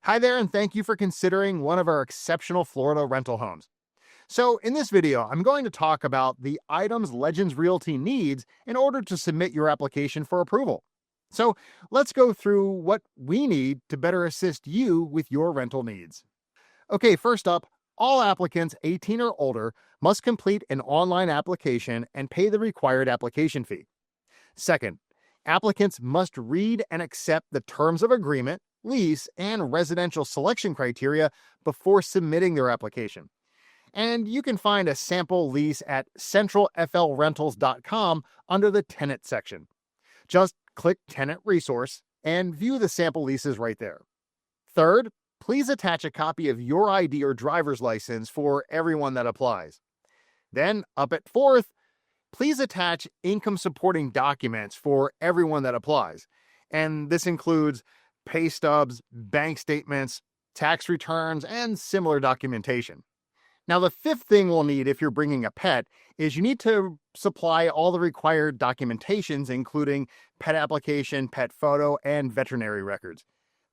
Hi there, and thank you for considering one of our exceptional Florida rental homes. So, in this video, I'm going to talk about the items Legends Realty needs in order to submit your application for approval. So, let's go through what we need to better assist you with your rental needs. Okay, first up, all applicants 18 or older must complete an online application and pay the required application fee. Second, applicants must read and accept the terms of agreement, lease, and residential selection criteria before submitting their application. And you can find a sample lease at centralflrentals.com under the tenant section. Just click Tenant Resource and view the sample leases right there. Third, please attach a copy of your ID or driver's license for everyone that applies. Then, up at fourth, please attach income supporting documents for everyone that applies. And this includes pay stubs, bank statements, tax returns, and similar documentation. Now, the fifth thing we'll need if you're bringing a pet is you need to supply all the required documentations, including pet application, pet photo, and veterinary records.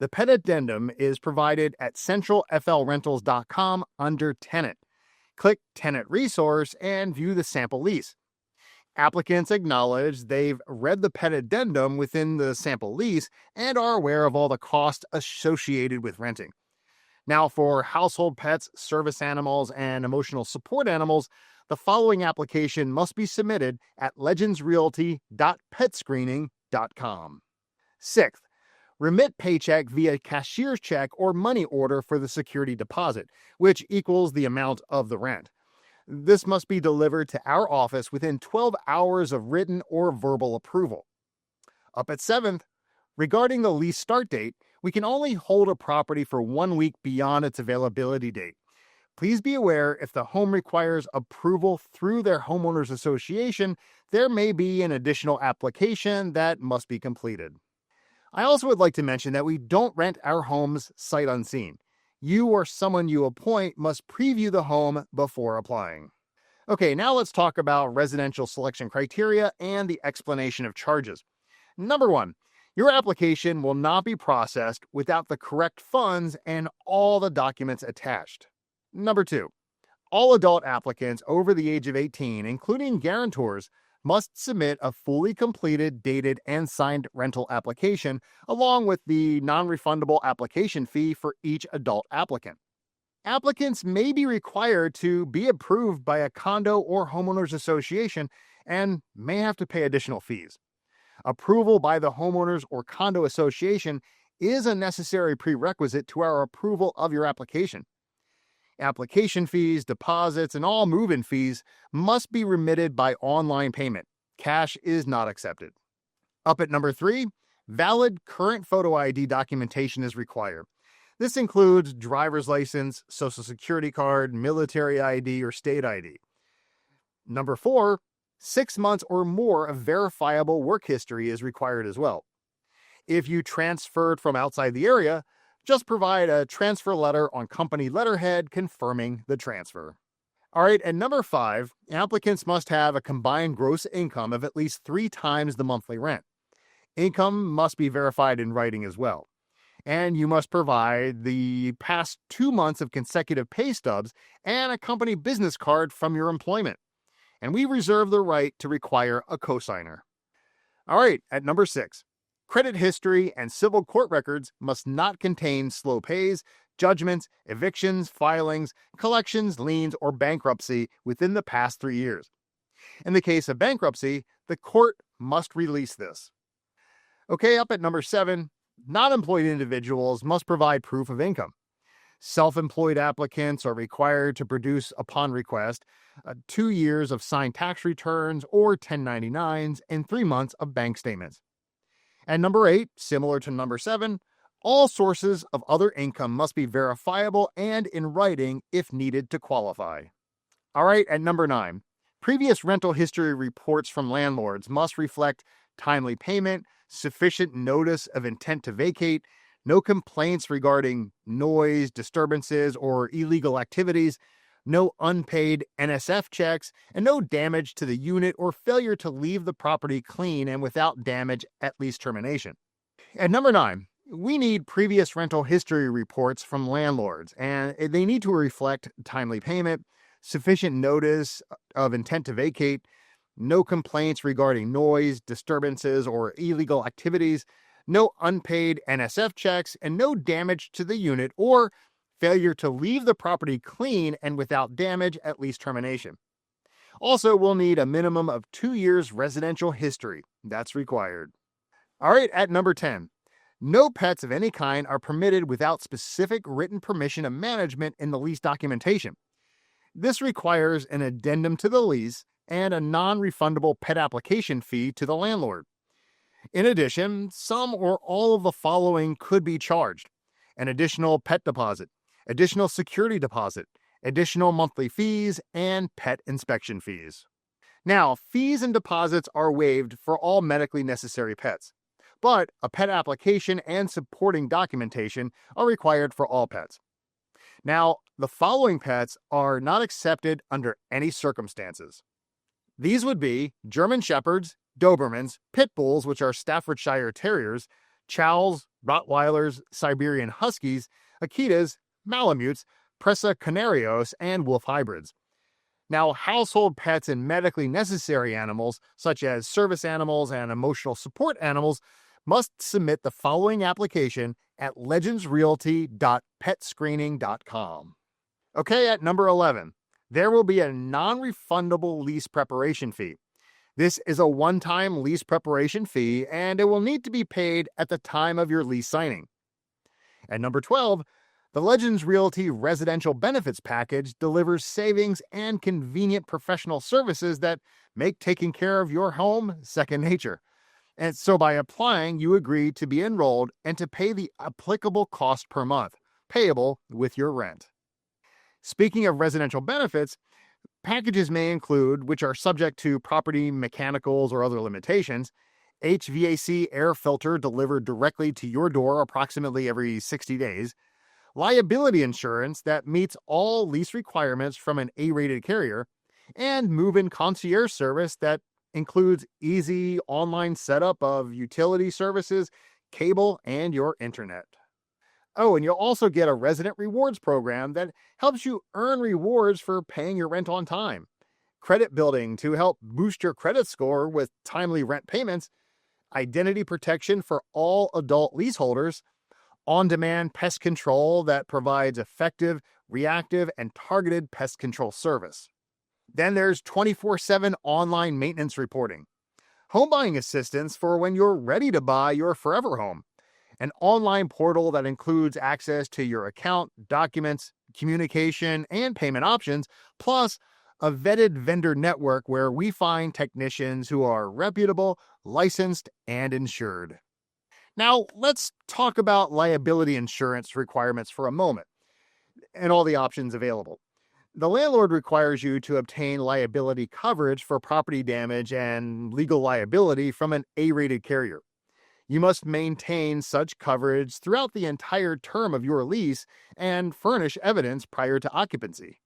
The pet addendum is provided at centralflrentals.com under Tenant. Click Tenant Resource and view the sample lease. Applicants acknowledge they've read the pet addendum within the sample lease and are aware of all the costs associated with renting. Now, for household pets, service animals, and emotional support animals, the following application must be submitted at legendsrealty.petscreening.com. Sixth, remit paycheck via cashier's check or money order for the security deposit, which equals the amount of the rent. This must be delivered to our office within 12 hours of written or verbal approval. Up at seventh, regarding the lease start date, we can only hold a property for 1 week beyond its availability date. Please be aware if the home requires approval through their homeowners association, there may be an additional application that must be completed. I also would like to mention that we don't rent our homes sight unseen. You or someone you appoint must preview the home before applying. Okay, now let's talk about residential selection criteria and the explanation of charges. Number one, your application will not be processed without the correct funds and all the documents attached. Number two, all adult applicants over the age of 18, including guarantors, must submit a fully completed, dated, and signed rental application, along with the non-refundable application fee for each adult applicant. Applicants may be required to be approved by a condo or homeowners association and may have to pay additional fees. Approval by the homeowners or condo association is a necessary prerequisite to our approval of your application. Application fees, deposits, and all move-in fees must be remitted by online payment. Cash is not accepted. Up at number three, valid current photo ID documentation is required. This includes driver's license, social security card, military ID, or state ID. Number four, 6 months or more of verifiable work history is required as well. If you transferred from outside the area, just provide a transfer letter on company letterhead confirming the transfer. All right, and number five, applicants must have a combined gross income of at least 3 times the monthly rent. Income must be verified in writing as well. And you must provide the past 2 months of consecutive pay stubs and a company business card from your employment. And we reserve the right to require a cosigner. All right, at number six, credit history and civil court records must not contain slow pays, judgments, evictions, filings, collections, liens, or bankruptcy within the past 3 years. In the case of bankruptcy, the court must release this. Okay, up at number seven, non-employed individuals must provide proof of income. Self-employed applicants are required to produce, upon request, 2 years of signed tax returns or 1099s and 3 months of bank statements. And number eight, similar to number seven, all sources of other income must be verifiable and in writing if needed to qualify. All right, at number nine, previous rental history reports from landlords must reflect timely payment, sufficient notice of intent to vacate, no complaints regarding noise, disturbances, or illegal activities, no unpaid NSF checks, and no damage to the unit or failure to leave the property clean and without damage at lease termination. And number 9, We need previous rental history reports from landlords, and they need to reflect timely payment, sufficient notice of intent to vacate, no complaints regarding noise, disturbances, or illegal activities, no unpaid NSF checks, and no damage to the unit or failure to leave the property clean and without damage at lease termination. Also, we'll need a minimum of 2 years residential history. That's required. All right, at number 10. No pets of any kind are permitted without specific written permission of management in the lease documentation. This requires an addendum to the lease and a non refundable pet application fee to the landlord. In addition, some or all of the following could be charged: an additional pet deposit, additional security deposit, additional monthly fees, and pet inspection fees. Now, fees and deposits are waived for all medically necessary pets, but a pet application and supporting documentation are required for all pets. Now, the following pets are not accepted under any circumstances. These would be German Shepherds, Dobermans, Pit Bulls, which are Staffordshire Terriers, Chows, Rottweilers, Siberian Huskies, Akitas, Malamutes, Presa Canarios, and Wolf hybrids. Now, household pets and medically necessary animals, such as service animals and emotional support animals, must submit the following application at legendsrealty.petscreening.com. Okay, at number 11, there will be a non-refundable lease preparation fee. This is a one-time lease preparation fee, and it will need to be paid at the time of your lease signing. At number 12, the Legends Realty Residential Benefits Package delivers savings and convenient professional services that make taking care of your home second nature. And so by applying, you agree to be enrolled and to pay the applicable cost per month, payable with your rent. Speaking of residential benefits, packages may include, which are subject to property mechanicals or other limitations, HVAC air filter delivered directly to your door approximately every 60 days, liability insurance that meets all lease requirements from an A-rated carrier, and move-in concierge service that includes easy online setup of utility services, cable, and your internet. Oh, and you'll also get a resident rewards program that helps you earn rewards for paying your rent on time, credit building to help boost your credit score with timely rent payments, identity protection for all adult leaseholders, on-demand pest control that provides effective, reactive, and targeted pest control service. Then there's 24/7 online maintenance reporting, home buying assistance for when you're ready to buy your forever home, an online portal that includes access to your account, documents, communication, and payment options, plus a vetted vendor network where we find technicians who are reputable, licensed, and insured. Now, let's talk about liability insurance requirements for a moment and all the options available. The landlord requires you to obtain liability coverage for property damage and legal liability from an A-rated carrier. You must maintain such coverage throughout the entire term of your lease and furnish evidence prior to occupancy.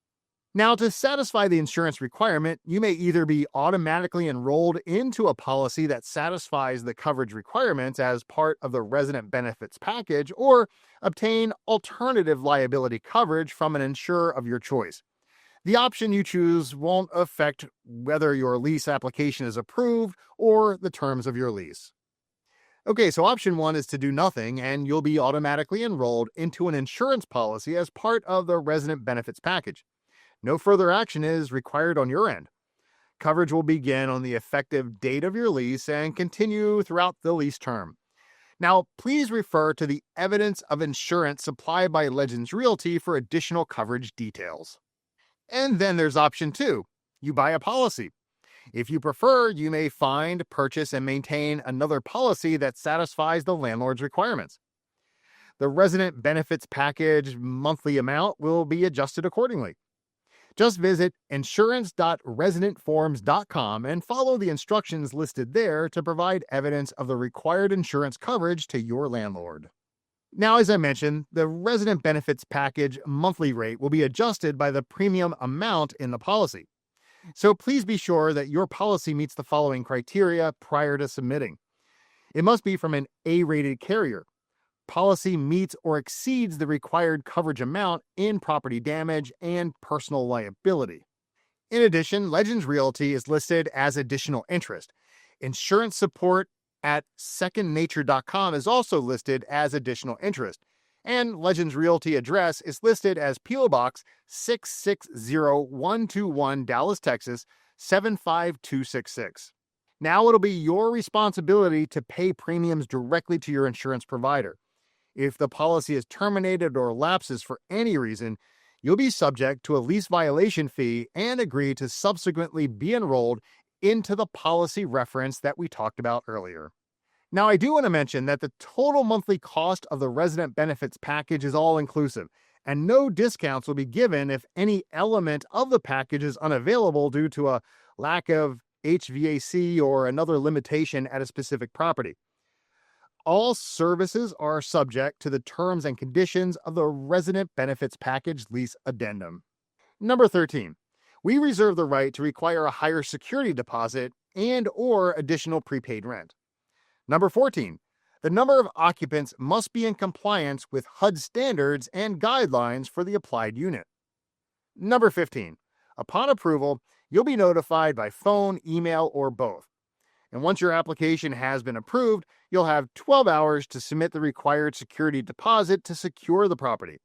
Now, to satisfy the insurance requirement, you may either be automatically enrolled into a policy that satisfies the coverage requirements as part of the resident benefits package, or obtain alternative liability coverage from an insurer of your choice. The option you choose won't affect whether your lease application is approved or the terms of your lease. Okay, so option 1 is to do nothing, and you'll be automatically enrolled into an insurance policy as part of the resident benefits package. No further action is required on your end. Coverage will begin on the effective date of your lease and continue throughout the lease term. Now, please refer to the evidence of insurance supplied by Legends Realty for additional coverage details. And then there's option 2. You buy a policy. If you prefer, you may find, purchase, and maintain another policy that satisfies the landlord's requirements. The resident benefits package monthly amount will be adjusted accordingly. Just visit insurance.residentforms.com and follow the instructions listed there to provide evidence of the required insurance coverage to your landlord. Now, as I mentioned, the resident benefits package monthly rate will be adjusted by the premium amount in the policy. So please be sure that your policy meets the following criteria prior to submitting. It must be from an A-rated carrier. policy meets or exceeds the required coverage amount in property damage and personal liability. In addition, Legends Realty is listed as additional interest. Insurance support at secondnature.com is also listed as additional interest. And Legends Realty address is listed as P.O. Box 660121, Dallas, Texas 75266. Now it'll be your responsibility to pay premiums directly to your insurance provider. If the policy is terminated or lapses for any reason, you'll be subject to a lease violation fee and agree to subsequently be enrolled into the policy reference that we talked about earlier. Now, I do want to mention that the total monthly cost of the resident benefits package is all inclusive, and no discounts will be given if any element of the package is unavailable due to a lack of HVAC or another limitation at a specific property. All services are subject to the terms and conditions of the Resident Benefits Package Lease Addendum. Number 13, we reserve the right to require a higher security deposit and/or additional prepaid rent. Number 14, the number of occupants must be in compliance with HUD standards and guidelines for the applied unit. Number 15, upon approval, you'll be notified by phone, email, or both. And once your application has been approved, you'll have 12 hours to submit the required security deposit to secure the property.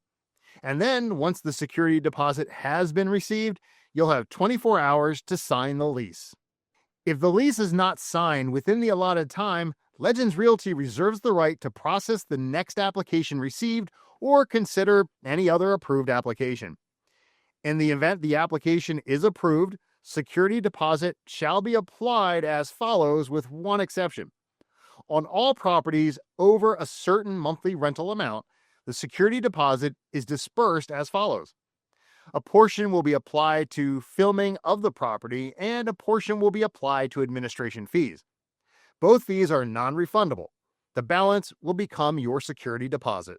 And then, once the security deposit has been received, you'll have 24 hours to sign the lease. If the lease is not signed within the allotted time, Legends Realty reserves the right to process the next application received or consider any other approved application. In the event the application is approved, security deposit shall be applied as follows, with one exception. On all properties over a certain monthly rental amount, the security deposit is dispersed as follows. A portion will be applied to filming of the property, and a portion will be applied to administration fees. Both fees are non-refundable. The balance will become your security deposit.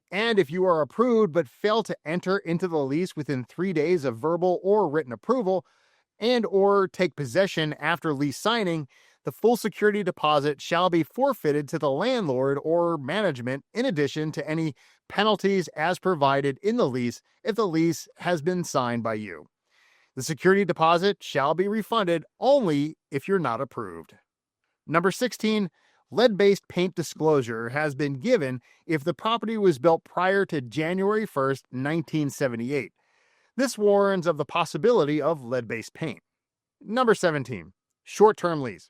And if you are approved but fail to enter into the lease within 3 days of verbal or written approval, and/or take possession after lease signing, the full security deposit shall be forfeited to the landlord or management, in addition to any penalties as provided in the lease if the lease has been signed by you. The security deposit shall be refunded only if you're not approved. Number 16, lead-based paint disclosure has been given if the property was built prior to January 1st, 1978. This warns of the possibility of lead-based paint. Number 17, short-term lease.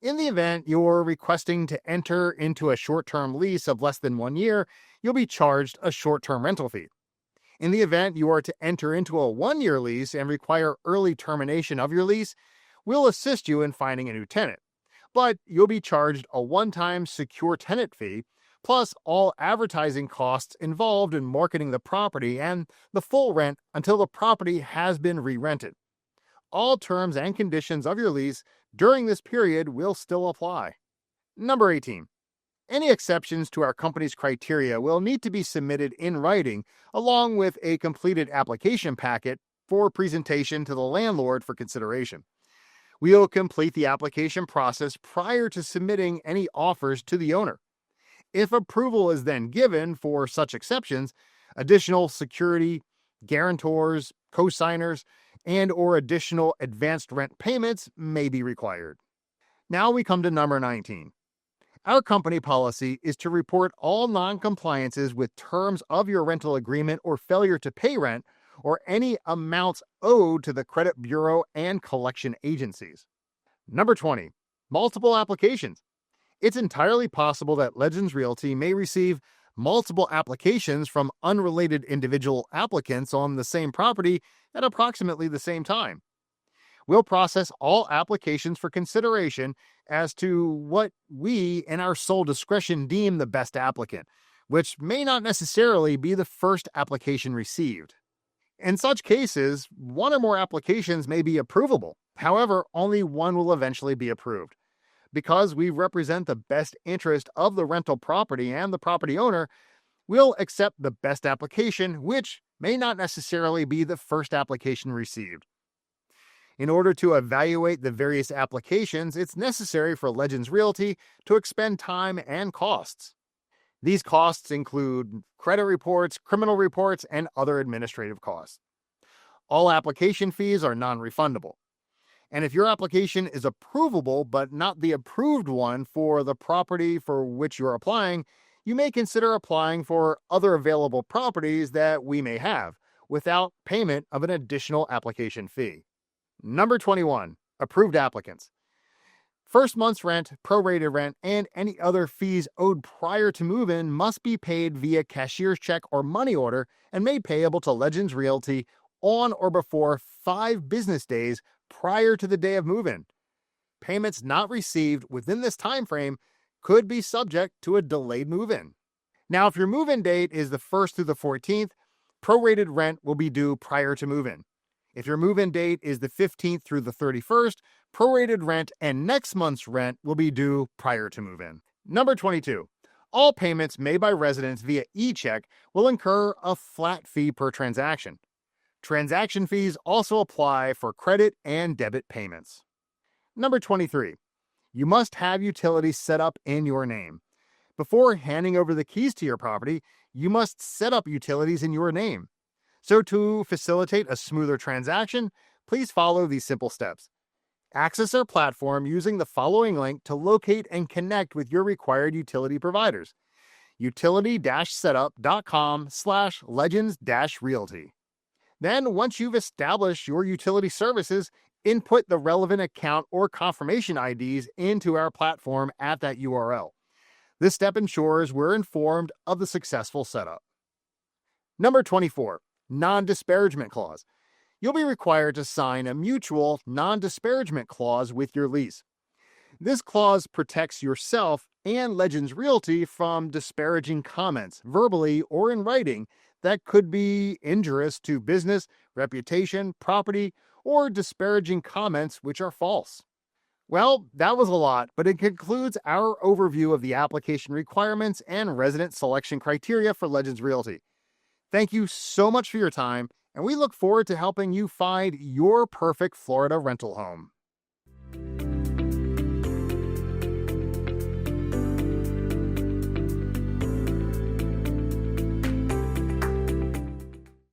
In the event you're requesting to enter into a short-term lease of less than 1 year, you'll be charged a short-term rental fee. In the event you are to enter into a 1-year lease and require early termination of your lease, we'll assist you in finding a new tenant. But you'll be charged a one-time secure tenant fee, plus all advertising costs involved in marketing the property and the full rent until the property has been re-rented. All terms and conditions of your lease during this period will still apply. Number 18. Any exceptions to our company's criteria will need to be submitted in writing along with a completed application packet for presentation to the landlord for consideration. We'll complete the application process prior to submitting any offers to the owner. If approval is then given for such exceptions, additional security, guarantors, co-signers, and/or additional advanced rent payments may be required. Now we come to number 19. Our company policy is to report all non-compliances with terms of your rental agreement or failure to pay rent or any amounts owed to the credit bureau and collection agencies. Number 20. Multiple applications. It's entirely possible that Legends Realty may receive multiple applications from unrelated individual applicants on the same property at approximately the same time. We'll process all applications for consideration as to what we, in our sole discretion, deem the best applicant, which may not necessarily be the first application received. In such cases, one or more applications may be approvable. However, only one will eventually be approved. Because we represent the best interest of the rental property and the property owner, we'll accept the best application, which may not necessarily be the first application received. In order to evaluate the various applications, it's necessary for Legends Realty to expend time and costs. These costs include credit reports, criminal reports, and other administrative costs. All application fees are non-refundable. And if your application is approvable but not the approved one for the property for which you're applying, you may consider applying for other available properties that we may have without payment of an additional application fee. Number 21, approved applicants. First month's rent, prorated rent, and any other fees owed prior to move-in must be paid via cashier's check or money order and made payable to Legends Realty on or before 5 business days prior to the day of move-in. Payments not received within this time frame could be subject to a delayed move-in. Now, if your move-in date is the 1st through the 14th, prorated rent will be due prior to move-in. If your move-in date is the 15th through the 31st, prorated rent and next month's rent will be due prior to move-in. Number 22. All payments made by residents via e-check will incur a flat fee per transaction. Transaction fees also apply for credit and debit payments. Number 23. You must have utilities set up in your name. Before handing over the keys to your property, you must set up utilities in your name. So to facilitate a smoother transaction, please follow these simple steps. Access our platform using the following link to locate and connect with your required utility providers. utility-setup.com/legends-realty. Then, once you've established your utility services, input the relevant account or confirmation IDs into our platform at that URL. This step ensures we're informed of the successful setup. Number 24, non-disparagement clause. You'll be required to sign a mutual non-disparagement clause with your lease. This clause protects yourself and Legends Realty from disparaging comments, verbally or in writing, that could be injurious to business, reputation, property, or disparaging comments which are false. Well, that was a lot, but it concludes our overview of the application requirements and resident selection criteria for Legends Realty. Thank you so much for your time, and we look forward to helping you find your perfect Florida rental home.